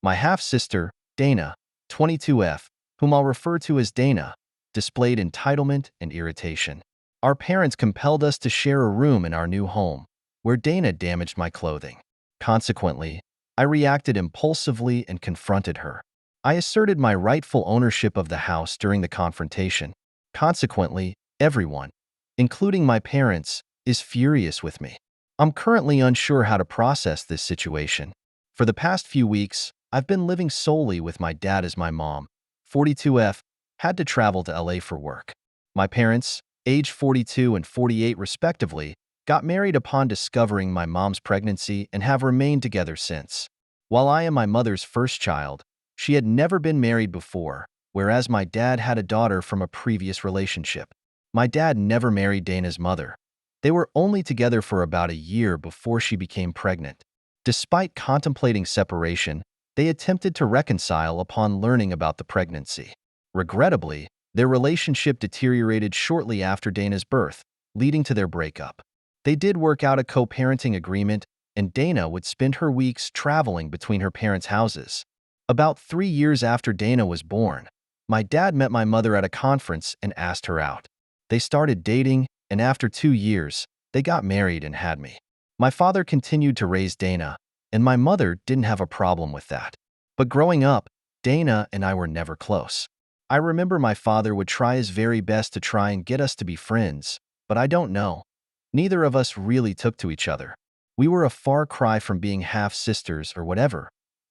My half-sister, Dana, 22F, whom I'll refer to as Dana, displayed entitlement and irritation. Our parents compelled us to share a room in our new home, where Dana damaged my clothing. Consequently, I reacted impulsively and confronted her. I asserted my rightful ownership of the house during the confrontation. Consequently, everyone, including my parents, is furious with me. I'm currently unsure how to process this situation. For the past few weeks, I've been living solely with my dad as my mom, 42F, had to travel to LA for work. My parents, age 42 and 48 respectively, got married upon discovering my mom's pregnancy and have remained together since. While I am my mother's first child, she had never been married before, whereas my dad had a daughter from a previous relationship. My dad never married Dana's mother. They were only together for about a year before she became pregnant. Despite contemplating separation, they attempted to reconcile upon learning about the pregnancy. Regrettably, their relationship deteriorated shortly after Dana's birth, leading to their breakup. They did work out a co-parenting agreement, and Dana would spend her weeks traveling between her parents' houses. About 3 years after Dana was born, my dad met my mother at a conference and asked her out. They started dating, and after 2 years, they got married and had me. My father continued to raise Dana, and my mother didn't have a problem with that. But growing up, Dana and I were never close. I remember my father would try his very best to try and get us to be friends, but I don't know. Neither of us really took to each other. We were a far cry from being half-sisters or whatever.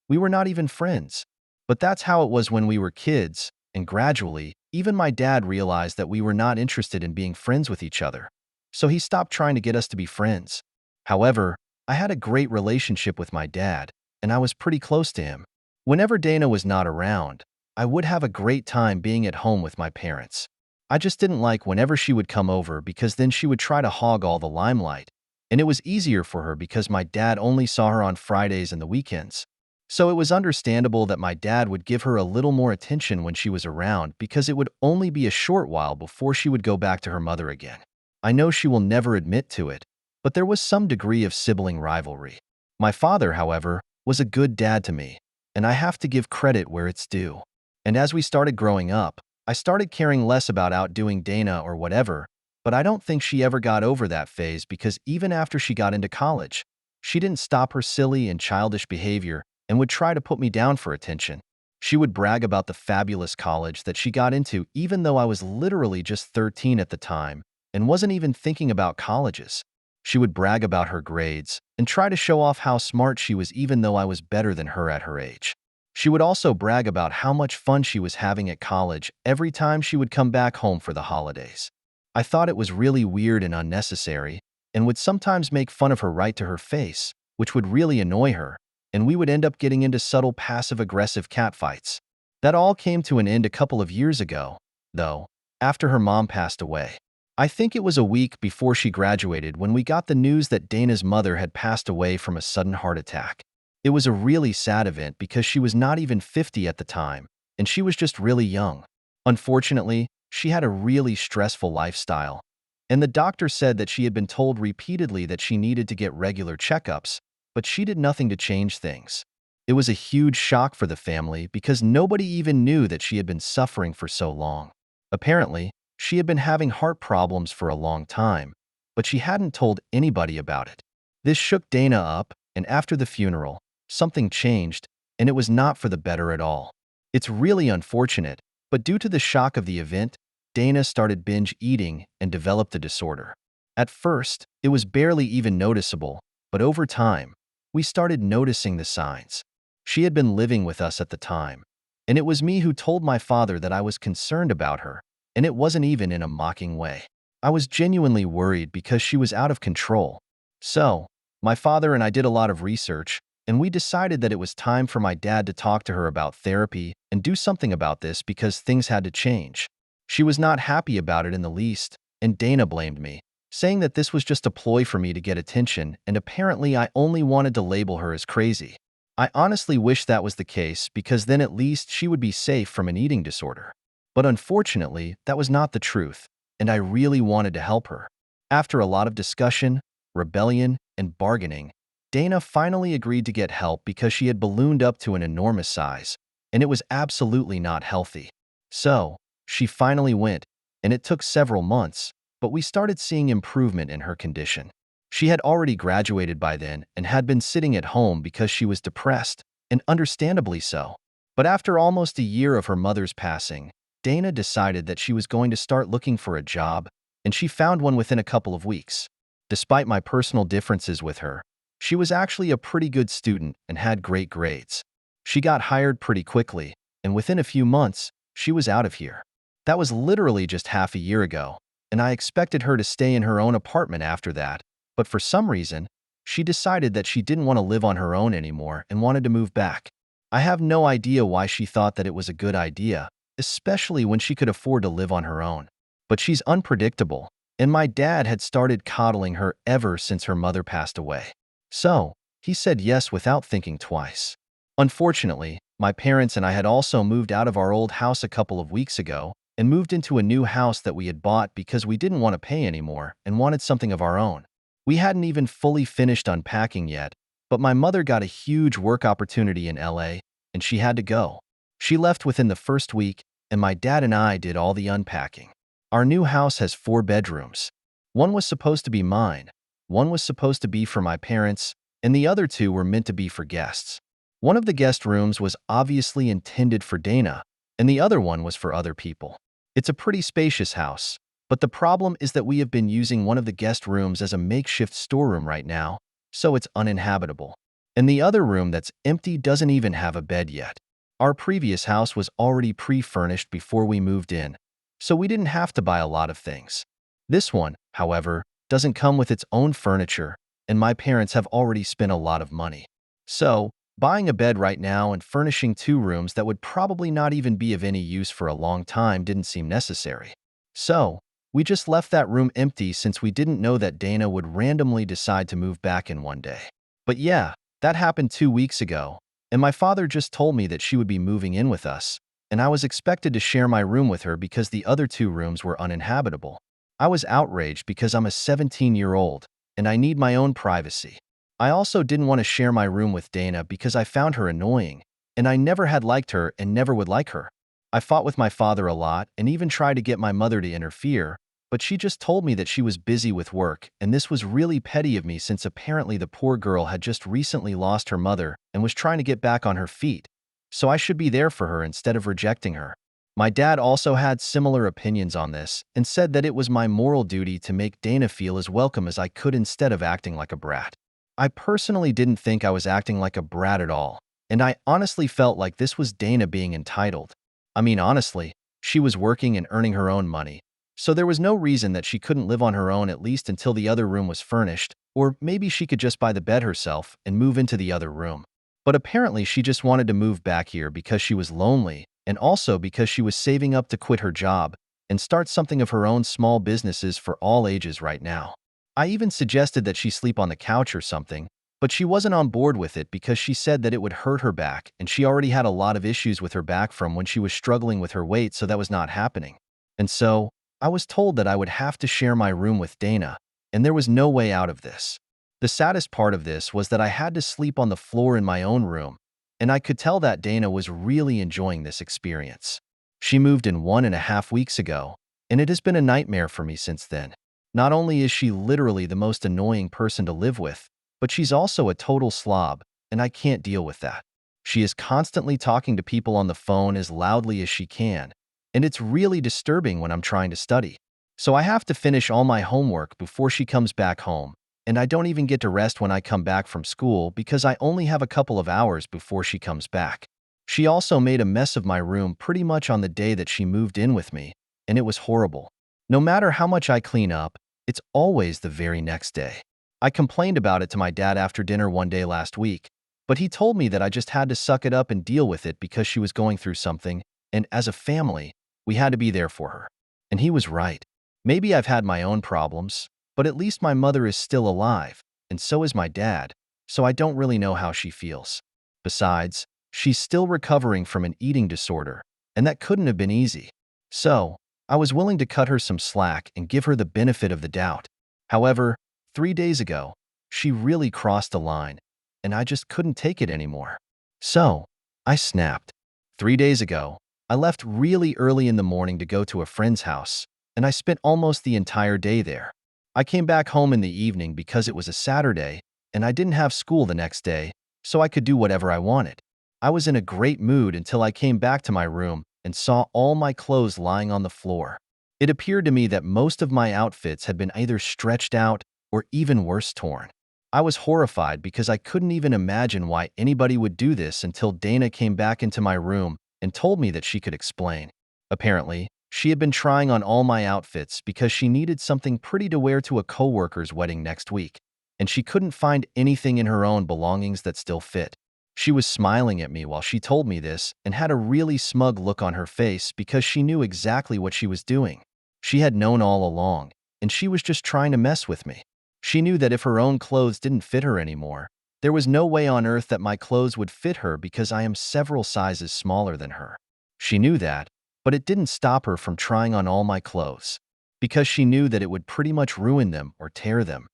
We were not even friends. But that's how it was when we were kids, and gradually, even my dad realized that we were not interested in being friends with each other. So he stopped trying to get us to be friends. However, I had a great relationship with my dad, and I was pretty close to him. Whenever Dana was not around, I would have a great time being at home with my parents. I just didn't like whenever she would come over because then she would try to hog all the limelight, and it was easier for her because my dad only saw her on Fridays and the weekends. So it was understandable that my dad would give her a little more attention when she was around because it would only be a short while before she would go back to her mother again. I know she will never admit to it, but there was some degree of sibling rivalry. My father, however, was a good dad to me, and I have to give credit where it's due. And as we started growing up, I started caring less about outdoing Dana or whatever, but I don't think she ever got over that phase because even after she got into college, she didn't stop her silly and childish behavior and would try to put me down for attention. She would brag about the fabulous college that she got into even though I was literally just 13 at the time and wasn't even thinking about colleges. She would brag about her grades and try to show off how smart she was even though I was better than her at her age. She would also brag about how much fun she was having at college every time she would come back home for the holidays. I thought it was really weird and unnecessary, and would sometimes make fun of her right to her face, which would really annoy her, and we would end up getting into subtle passive-aggressive catfights. That all came to an end a couple of years ago, though, after her mom passed away. I think it was a week before she graduated when we got the news that Dana's mother had passed away from a sudden heart attack. It was a really sad event because she was not even 50 at the time, and she was just really young. Unfortunately, she had a really stressful lifestyle, and the doctor said that she had been told repeatedly that she needed to get regular checkups, but she did nothing to change things. It was a huge shock for the family because nobody even knew that she had been suffering for so long. Apparently, she had been having heart problems for a long time, but she hadn't told anybody about it. This shook Dana up, and after the funeral, something changed, and it was not for the better at all. It's really unfortunate, but due to the shock of the event, Dana started binge eating and developed a disorder. At first, it was barely even noticeable, but over time, we started noticing the signs. She had been living with us at the time, and it was me who told my father that I was concerned about her, and it wasn't even in a mocking way. I was genuinely worried because she was out of control. So, my father and I did a lot of research, and we decided that it was time for my dad to talk to her about therapy and do something about this because things had to change. She was not happy about it in the least, and Dana blamed me, saying that this was just a ploy for me to get attention, and apparently I only wanted to label her as crazy. I honestly wish that was the case because then at least she would be safe from an eating disorder. But unfortunately, that was not the truth, and I really wanted to help her. After a lot of discussion, rebellion, and bargaining, Dana finally agreed to get help because she had ballooned up to an enormous size, and it was absolutely not healthy. So, she finally went, and it took several months, but we started seeing improvement in her condition. She had already graduated by then and had been sitting at home because she was depressed, and understandably so. But after almost a year of her mother's passing, Dana decided that she was going to start looking for a job, and she found one within a couple of weeks. Despite my personal differences with her, she was actually a pretty good student and had great grades. She got hired pretty quickly, and within a few months, she was out of here. That was literally just half a year ago, and I expected her to stay in her own apartment after that, but for some reason, she decided that she didn't want to live on her own anymore and wanted to move back. I have no idea why she thought that it was a good idea, especially when she could afford to live on her own. But she's unpredictable, and my dad had started coddling her ever since her mother passed away. So, he said yes without thinking twice. Unfortunately, my parents and I had also moved out of our old house a couple of weeks ago and moved into a new house that we had bought because we didn't want to pay anymore and wanted something of our own. We hadn't even fully finished unpacking yet, but my mother got a huge work opportunity in LA, and she had to go. She left within the first week, and my dad and I did all the unpacking. Our new house has 4 bedrooms. One was supposed to be mine, one was supposed to be for my parents, and the other 2 were meant to be for guests. One of the guest rooms was obviously intended for Dana, and the other one was for other people. It's a pretty spacious house, but the problem is that we have been using one of the guest rooms as a makeshift storeroom right now, so it's uninhabitable. And the other room that's empty doesn't even have a bed yet. Our previous house was already pre-furnished before we moved in, so we didn't have to buy a lot of things. This one, however, doesn't come with its own furniture, and my parents have already spent a lot of money. So, buying a bed right now and furnishing 2 rooms that would probably not even be of any use for a long time didn't seem necessary. So, we just left that room empty since we didn't know that Dana would randomly decide to move back in one day. But yeah, that happened 2 weeks ago, and my father just told me that she would be moving in with us, and I was expected to share my room with her because the other 2 rooms were uninhabitable. I was outraged because I'm a 17-year-old, and I need my own privacy. I also didn't want to share my room with Dana because I found her annoying, and I never had liked her and never would like her. I fought with my father a lot and even tried to get my mother to interfere, but she just told me that she was busy with work, and this was really petty of me since apparently the poor girl had just recently lost her mother and was trying to get back on her feet, so I should be there for her instead of rejecting her. My dad also had similar opinions on this and said that it was my moral duty to make Dana feel as welcome as I could instead of acting like a brat. I personally didn't think I was acting like a brat at all, and I honestly felt like this was Dana being entitled. I mean, honestly, she was working and earning her own money, so there was no reason that she couldn't live on her own at least until the other room was furnished, or maybe she could just buy the bed herself and move into the other room. But apparently she just wanted to move back here because she was lonely, and also because she was saving up to quit her job and start something of her own small businesses for all ages right now. I even suggested that she sleep on the couch or something, but she wasn't on board with it because she said that it would hurt her back, and she already had a lot of issues with her back from when she was struggling with her weight, so that was not happening. And so, I was told that I would have to share my room with Dana, and there was no way out of this. The saddest part of this was that I had to sleep on the floor in my own room, and I could tell that Dana was really enjoying this experience. She moved in 1.5 weeks ago, and it has been a nightmare for me since then. Not only is she literally the most annoying person to live with, but she's also a total slob, and I can't deal with that. She is constantly talking to people on the phone as loudly as she can, and it's really disturbing when I'm trying to study. So I have to finish all my homework before she comes back home, and I don't even get to rest when I come back from school because I only have a couple of hours before she comes back. She also made a mess of my room pretty much on the day that she moved in with me, and it was horrible. No matter how much I clean up, it's always the very next day. I complained about it to my dad after dinner one day last week, but he told me that I just had to suck it up and deal with it because she was going through something, and as a family, we had to be there for her. And he was right. Maybe I've had my own problems, but at least my mother is still alive, and so is my dad, so I don't really know how she feels. Besides, she's still recovering from an eating disorder, and that couldn't have been easy. So, I was willing to cut her some slack and give her the benefit of the doubt. However, 3 days ago, she really crossed the line, and I just couldn't take it anymore. So, I snapped. 3 days ago, I left really early in the morning to go to a friend's house, and I spent almost the entire day there. I came back home in the evening because it was a Saturday, and I didn't have school the next day, so I could do whatever I wanted. I was in a great mood until I came back to my room and saw all my clothes lying on the floor. It appeared to me that most of my outfits had been either stretched out or even worse, torn. I was horrified because I couldn't even imagine why anybody would do this until Dana came back into my room and told me that she could explain. Apparently, she had been trying on all my outfits because she needed something pretty to wear to a coworker's wedding next week, and she couldn't find anything in her own belongings that still fit. She was smiling at me while she told me this and had a really smug look on her face because she knew exactly what she was doing. She had known all along, and she was just trying to mess with me. She knew that if her own clothes didn't fit her anymore, there was no way on earth that my clothes would fit her because I am several sizes smaller than her. She knew that, but it didn't stop her from trying on all my clothes, because she knew that it would pretty much ruin them or tear them,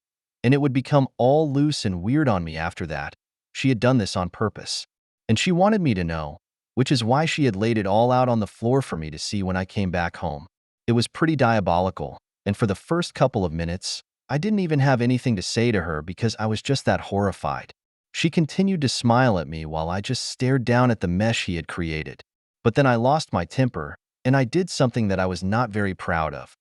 and it would become all loose and weird on me after that. She had done this on purpose, and she wanted me to know, which is why she had laid it all out on the floor for me to see when I came back home. It was pretty diabolical, and for the first couple of minutes, I didn't even have anything to say to her because I was just that horrified. She continued to smile at me while I just stared down at the mess he had created. But then I lost my temper, and I did something that I was not very proud of.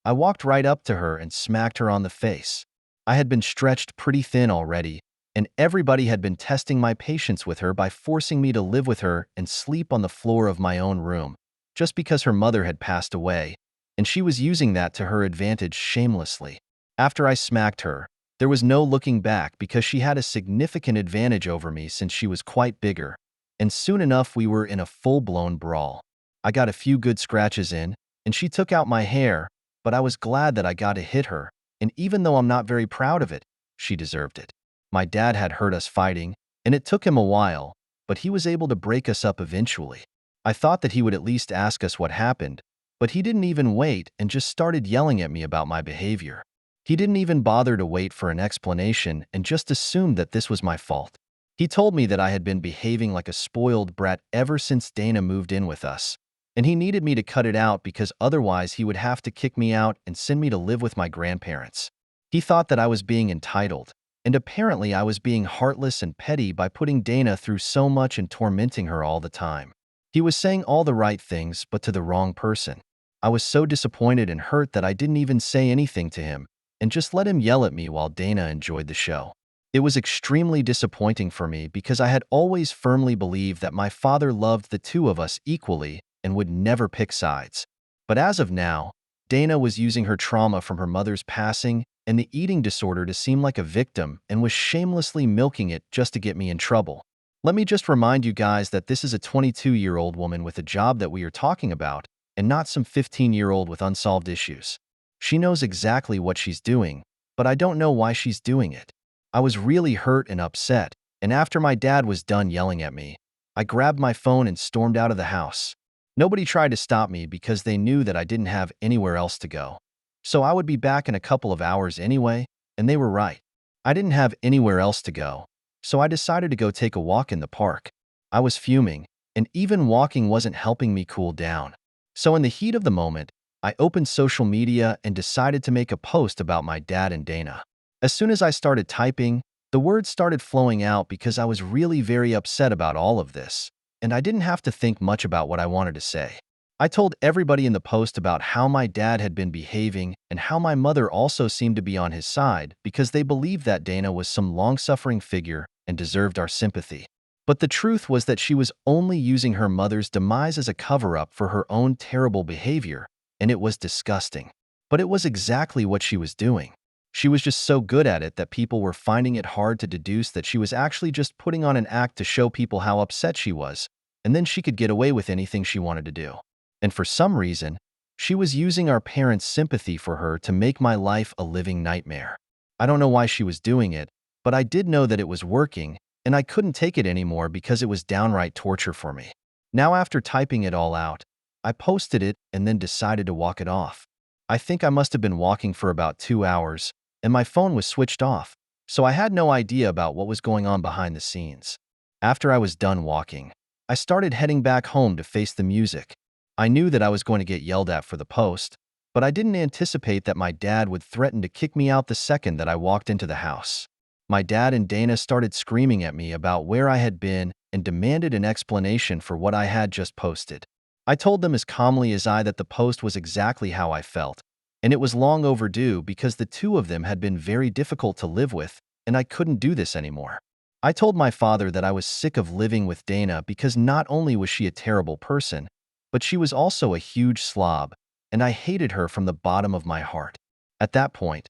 I walked right up to her and smacked her on the face. I had been stretched pretty thin already, and everybody had been testing my patience with her by forcing me to live with her and sleep on the floor of my own room, just because her mother had passed away, and she was using that to her advantage shamelessly. After I smacked her, there was no looking back because she had a significant advantage over me since she was quite bigger, and soon enough we were in a full-blown brawl. I got a few good scratches in, and she took out my hair, but I was glad that I got to hit her, and even though I'm not very proud of it, she deserved it. My dad had heard us fighting, and it took him a while, but he was able to break us up eventually. I thought that he would at least ask us what happened, but he didn't even wait and just started yelling at me about my behavior. He didn't even bother to wait for an explanation and just assumed that this was my fault. He told me that I had been behaving like a spoiled brat ever since Dana moved in with us, and he needed me to cut it out because otherwise he would have to kick me out and send me to live with my grandparents. He thought that I was being entitled, and apparently I was being heartless and petty by putting Dana through so much and tormenting her all the time. He was saying all the right things, but to the wrong person. I was so disappointed and hurt that I didn't even say anything to him, and just let him yell at me while Dana enjoyed the show. It was extremely disappointing for me because I had always firmly believed that my father loved the two of us equally and would never pick sides. But as of now, Dana was using her trauma from her mother's passing and the eating disorder to seem like a victim and was shamelessly milking it just to get me in trouble. Let me just remind you guys that this is a 22-year-old woman with a job that we are talking about, and not some 15-year-old with unsolved issues. She knows exactly what she's doing, but I don't know why she's doing it. I was really hurt and upset, and after my dad was done yelling at me, I grabbed my phone and stormed out of the house. Nobody tried to stop me because they knew that I didn't have anywhere else to go. So I would be back in a couple of hours anyway, and they were right. I didn't have anywhere else to go, so I decided to go take a walk in the park. I was fuming, and even walking wasn't helping me cool down. So in the heat of the moment, I opened social media and decided to make a post about my dad and Dana. As soon as I started typing, the words started flowing out because I was really very upset about all of this, and I didn't have to think much about what I wanted to say. I told everybody in the post about how my dad had been behaving and how my mother also seemed to be on his side because they believed that Dana was some long-suffering figure and deserved our sympathy. But the truth was that she was only using her mother's demise as a cover-up for her own terrible behavior, and it was disgusting. But it was exactly what she was doing. She was just so good at it that people were finding it hard to deduce that she was actually just putting on an act to show people how upset she was, and then she could get away with anything she wanted to do. And for some reason, she was using our parents' sympathy for her to make my life a living nightmare. I don't know why she was doing it, but I did know that it was working, and I couldn't take it anymore because it was downright torture for me. Now, after typing it all out, I posted it and then decided to walk it off. I think I must have been walking for about 2 hours, and my phone was switched off, so I had no idea about what was going on behind the scenes. After I was done walking, I started heading back home to face the music. I knew that I was going to get yelled at for the post, but I didn't anticipate that my dad would threaten to kick me out the second that I walked into the house. My dad and Dana started screaming at me about where I had been and demanded an explanation for what I had just posted. I told them as calmly as I that the post was exactly how I felt, and it was long overdue because the two of them had been very difficult to live with, and I couldn't do this anymore. I told my father that I was sick of living with Dana because not only was she a terrible person, but she was also a huge slob, and I hated her from the bottom of my heart. At that point,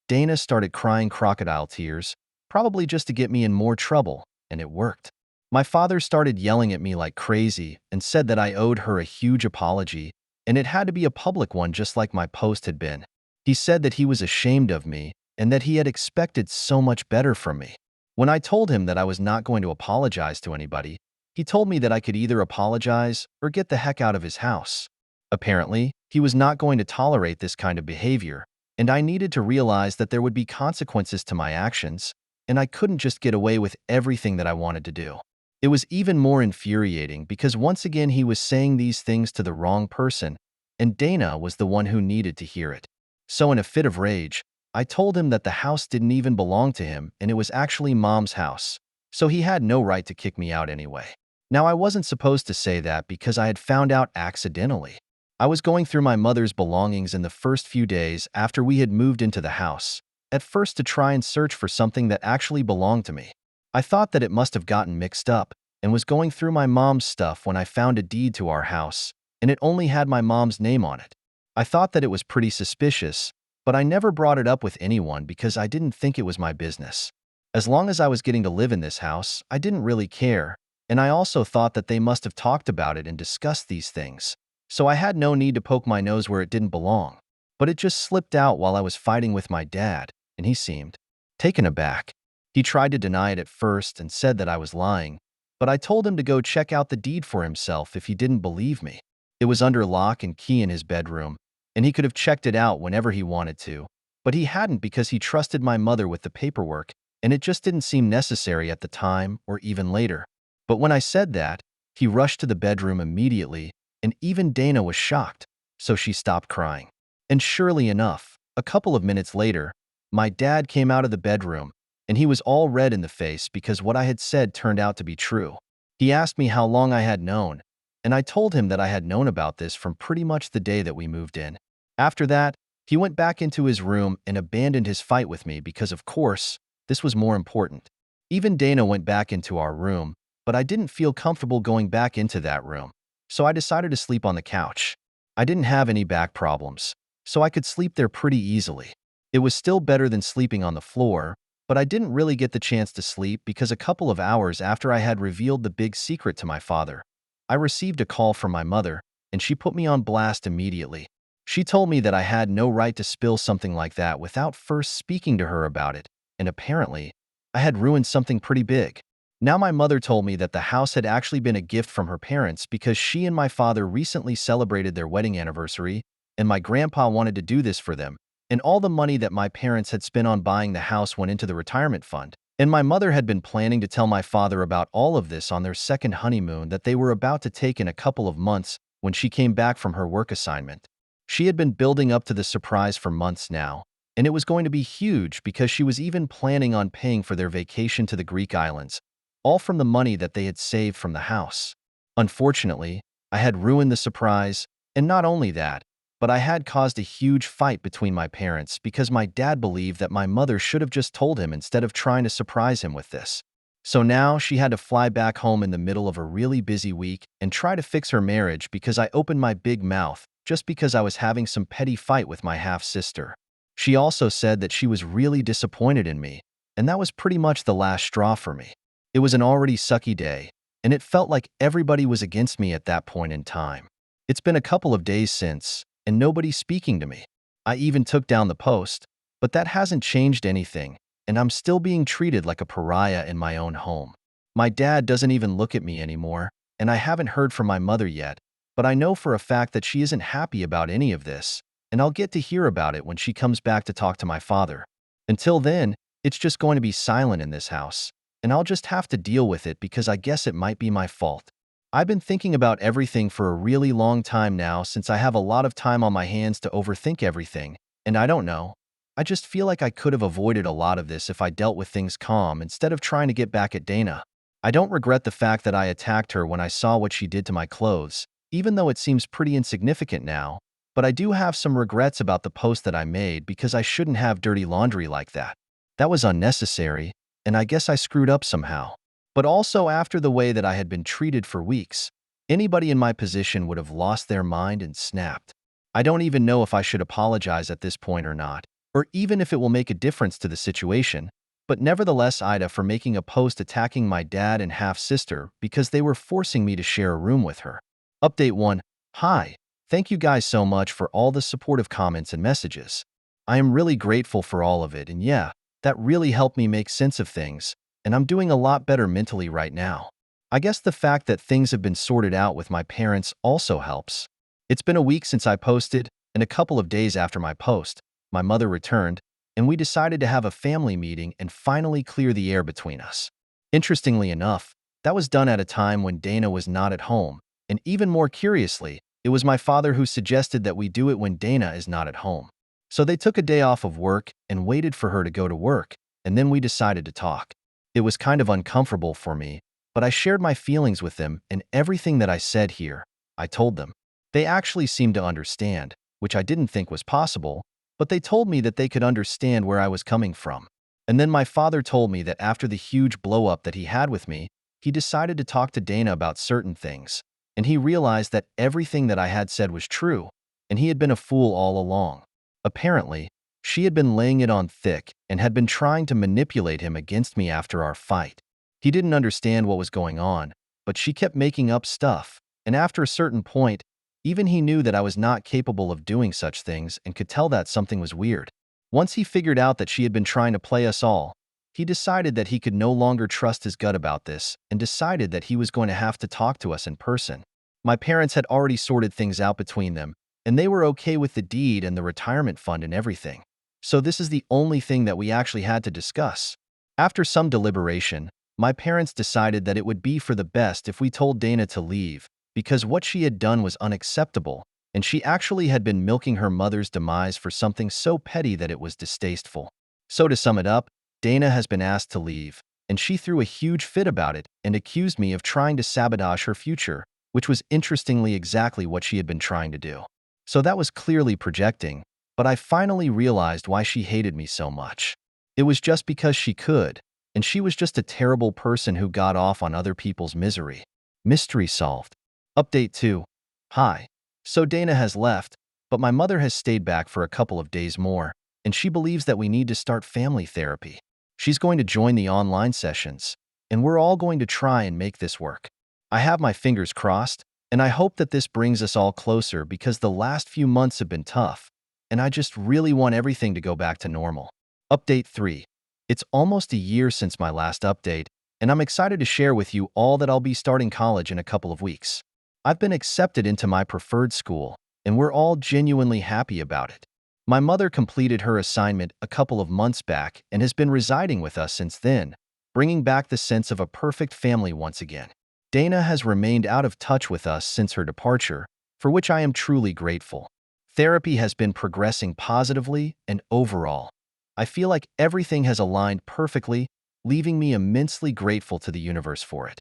Dana started crying crocodile tears, probably just to get me in more trouble, and it worked. My father started yelling at me like crazy and said that I owed her a huge apology, and it had to be a public one just like my post had been. He said that he was ashamed of me and that he had expected so much better from me. When I told him that I was not going to apologize to anybody, he told me that I could either apologize or get the heck out of his house. Apparently, he was not going to tolerate this kind of behavior, and I needed to realize that there would be consequences to my actions, and I couldn't just get away with everything that I wanted to do. It was even more infuriating because once again he was saying these things to the wrong person, and Dana was the one who needed to hear it. So in a fit of rage, I told him that the house didn't even belong to him and it was actually Mom's house, so he had no right to kick me out anyway. Now I wasn't supposed to say that because I had found out accidentally. I was going through my mother's belongings in the first few days after we had moved into the house, at first to try and search for something that actually belonged to me. I thought that it must have gotten mixed up and was going through my mom's stuff when I found a deed to our house, and it only had my mom's name on it. I thought that it was pretty suspicious, but I never brought it up with anyone because I didn't think it was my business. As long as I was getting to live in this house, I didn't really care, and I also thought that they must have talked about it and discussed these things, so I had no need to poke my nose where it didn't belong. But it just slipped out while I was fighting with my dad, and he seemed taken aback. He tried to deny it at first and said that I was lying, but I told him to go check out the deed for himself if he didn't believe me. It was under lock and key in his bedroom, and he could have checked it out whenever he wanted to, but he hadn't because he trusted my mother with the paperwork, and it just didn't seem necessary at the time or even later. But when I said that, he rushed to the bedroom immediately, and even Dana was shocked, so she stopped crying. And surely enough, a couple of minutes later, my dad came out of the bedroom, and he was all red in the face because what I had said turned out to be true. He asked me how long I had known, and I told him that I had known about this from pretty much the day that we moved in. After that, he went back into his room and abandoned his fight with me because, of course, this was more important. Even Dana went back into our room, but I didn't feel comfortable going back into that room, so I decided to sleep on the couch. I didn't have any back problems, so I could sleep there pretty easily. It was still better than sleeping on the floor, but I didn't really get the chance to sleep because a couple of hours after I had revealed the big secret to my father, I received a call from my mother, and she put me on blast immediately. She told me that I had no right to spill something like that without first speaking to her about it, and apparently, I had ruined something pretty big. Now my mother told me that the house had actually been a gift from her parents because she and my father recently celebrated their wedding anniversary, and my grandpa wanted to do this for them, and all the money that my parents had spent on buying the house went into the retirement fund. And my mother had been planning to tell my father about all of this on their second honeymoon that they were about to take in a couple of months when she came back from her work assignment. She had been building up to the surprise for months now, and it was going to be huge because she was even planning on paying for their vacation to the Greek islands, all from the money that they had saved from the house. Unfortunately, I had ruined the surprise, and not only that, but I had caused a huge fight between my parents because my dad believed that my mother should have just told him instead of trying to surprise him with this. So now she had to fly back home in the middle of a really busy week and try to fix her marriage because I opened my big mouth just because I was having some petty fight with my half-sister. She also said that she was really disappointed in me, and that was pretty much the last straw for me. It was an already sucky day, and it felt like everybody was against me at that point in time. It's been a couple of days since, and nobody's speaking to me. I even took down the post, but that hasn't changed anything, and I'm still being treated like a pariah in my own home. My dad doesn't even look at me anymore, and I haven't heard from my mother yet, but I know for a fact that she isn't happy about any of this, and I'll get to hear about it when she comes back to talk to my father. Until then, It's just going to be silent in this house, and I'll just have to deal with it because I guess it might be my fault. I've been thinking about everything for a really long time now since I have a lot of time on my hands to overthink everything, and I don't know. I just feel like I could have avoided a lot of this if I dealt with things calm instead of trying to get back at Dana. I don't regret the fact that I attacked her when I saw what she did to my clothes, even though it seems pretty insignificant now, but I do have some regrets about the post that I made because I shouldn't have dirty laundry like that. That was unnecessary, and I guess I screwed up somehow. But also after the way that I had been treated for weeks, anybody in my position would have lost their mind and snapped. I don't even know if I should apologize at this point or not, or even if it will make a difference to the situation, but nevertheless Ida for making a post attacking my dad and half-sister because they were forcing me to share a room with her. Update 1. Hi. Thank you guys so much for all the supportive comments and messages. I am really grateful for all of it, and yeah, that really helped me make sense of things, and I'm doing a lot better mentally right now. I guess the fact that things have been sorted out with my parents also helps. It's been a week since I posted, and a couple of days after my post, my mother returned, and we decided to have a family meeting and finally clear the air between us. Interestingly enough, that was done at a time when Dana was not at home, and even more curiously, it was my father who suggested that we do it when Dana is not at home. So they took a day off of work and waited for her to go to work, and then we decided to talk. It was kind of uncomfortable for me, but I shared my feelings with them, and everything that I said here, I told them. They actually seemed to understand, which I didn't think was possible, but they told me that they could understand where I was coming from. And then my father told me that after the huge blow-up that he had with me, he decided to talk to Dana about certain things, and he realized that everything that I had said was true, and he had been a fool all along. Apparently, she had been laying it on thick and had been trying to manipulate him against me after our fight. He didn't understand what was going on, but she kept making up stuff, and after a certain point, even he knew that I was not capable of doing such things and could tell that something was weird. Once he figured out that she had been trying to play us all, he decided that he could no longer trust his gut about this and decided that he was going to have to talk to us in person. My parents had already sorted things out between them, and they were okay with the deed and the retirement fund and everything. So this is the only thing that we actually had to discuss. After some deliberation, my parents decided that it would be for the best if we told Dana to leave, because what she had done was unacceptable, and she actually had been milking her mother's demise for something so petty that it was distasteful. So to sum it up, Dana has been asked to leave, and she threw a huge fit about it and accused me of trying to sabotage her future, which was interestingly exactly what she had been trying to do. So that was clearly projecting, but I finally realized why she hated me so much. It was just because she could, and she was just a terrible person who got off on other people's misery. Mystery solved. Update 2. Hi. So Dana has left, but my mother has stayed back for a couple of days more, and she believes that we need to start family therapy. She's going to join the online sessions, and we're all going to try and make this work. I have my fingers crossed, and I hope that this brings us all closer because the last few months have been tough, and I just really want everything to go back to normal. Update 3. It's almost a year since my last update, and I'm excited to share with you all that I'll be starting college in a couple of weeks. I've been accepted into my preferred school, and we're all genuinely happy about it. My mother completed her assignment a couple of months back and has been residing with us since then, bringing back the sense of a perfect family once again. Dana has remained out of touch with us since her departure, for which I am truly grateful. Therapy has been progressing positively, and overall, I feel like everything has aligned perfectly, leaving me immensely grateful to the universe for it.